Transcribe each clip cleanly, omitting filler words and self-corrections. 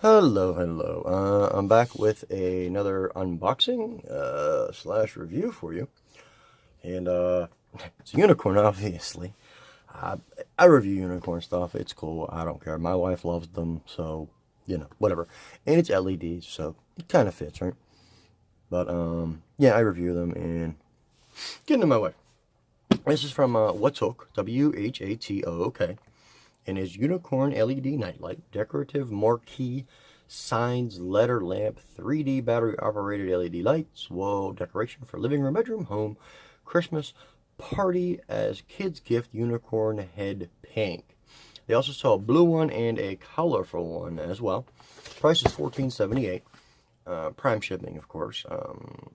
Hello. I'm back with another unboxing slash review for you, and it's a unicorn, obviously. I review unicorn stuff. It's cool. I don't care. My wife loves them, so whatever. And it's LEDs, so it kind of fits, right? But yeah, I review them and get into my way. This is from WHATOOK, WHATOOK. And his unicorn LED nightlight, decorative marquee signs, letter lamp, 3D battery operated LED lights. Whoa, decoration for living room, bedroom, home, Christmas party as kids gift, unicorn head pink. They also saw a blue one and a colorful one as well. Price is $14.78. Prime shipping, of course,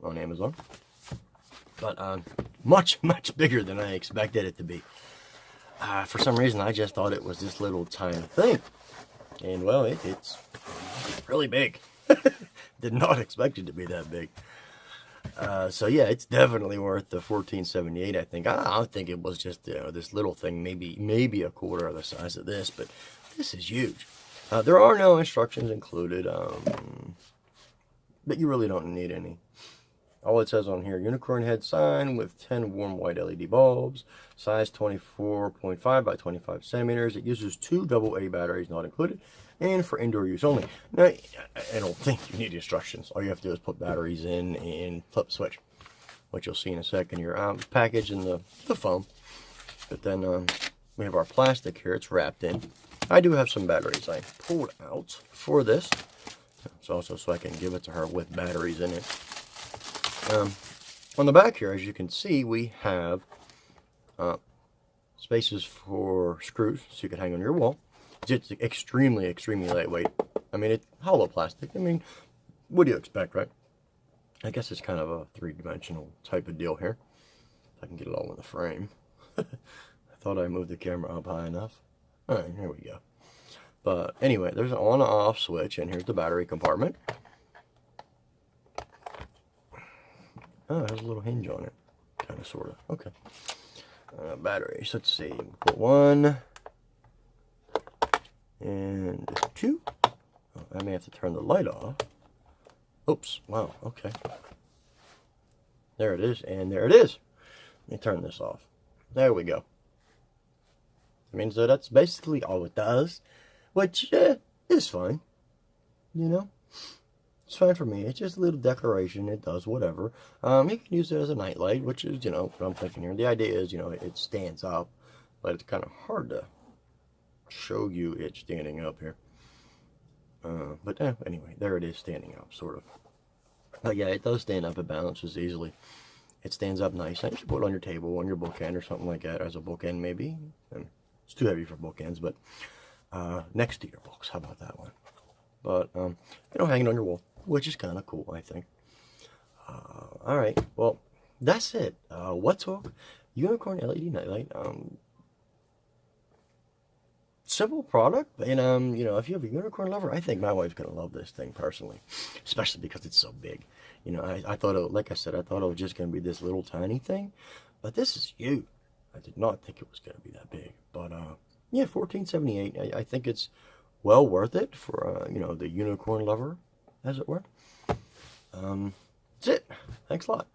on Amazon. But much bigger than I expected it to be. For some reason, I just thought it was this little tiny thing. And, well, it's really big. Did not expect it to be that big. So, yeah, it's definitely worth the $14.78, I think. I think it was just this little thing, maybe a quarter of the size of this, but this is huge. There are no instructions included, but you really don't need any. All it says on here, unicorn head sign with 10 warm white LED bulbs, size 24.5 by 25 centimeters. It uses 2 AA batteries, not included, and for indoor use only. Now, I don't think you need instructions. All you have to do is put batteries in and flip switch, which you'll see in a second here. Package in the foam, but then we have our plastic here. It's wrapped in. I do have some batteries I pulled out for this. It's also so I can give it to her with batteries in it. On the back here, as you can see, we have spaces for screws, so you can hang on your wall. It's extremely lightweight. I mean, it's hollow plastic. I mean, what do you expect, right? I guess it's kind of a three-dimensional type of deal here. If I can get it all in the frame. I thought I moved the camera up high enough. All right, here we go. But anyway, there's an on-off switch, and here's the battery compartment. Oh, it has a little hinge on it. Kind of, sort of. Okay. Batteries. Let's see. Put 1 and 2. Oh, I may have to turn the light off. Oops. Wow. Okay. There it is. And there it is. Let me turn this off. There we go. I mean, so that's basically all it does. Which is fine. You know? It's fine for me. It's just a little decoration. It does whatever. You can use it as a nightlight, which is, what I'm thinking here. The idea is, it stands up, but it's kind of hard to show you it standing up here. But anyway, there it is standing up, sort of. But yeah, it does stand up. It balances easily. It stands up nice. You should put it on your table, on your bookend or something like that, as a bookend maybe. It's too heavy for bookends, but next to your books. How about that one? But, hanging on your wall, which is kind of cool, I think. All right, well, that's it. WHATOOK unicorn LED nightlight. Simple product, and if you have a unicorn lover, I think my wife's gonna love this thing personally, especially because it's so big. I thought like I said, I thought it was just gonna be this little tiny thing, but this is huge. I did not think it was gonna be that big, but yeah, $14.78. I think it's well worth it for the unicorn lover, as it were. That's it. Thanks a lot.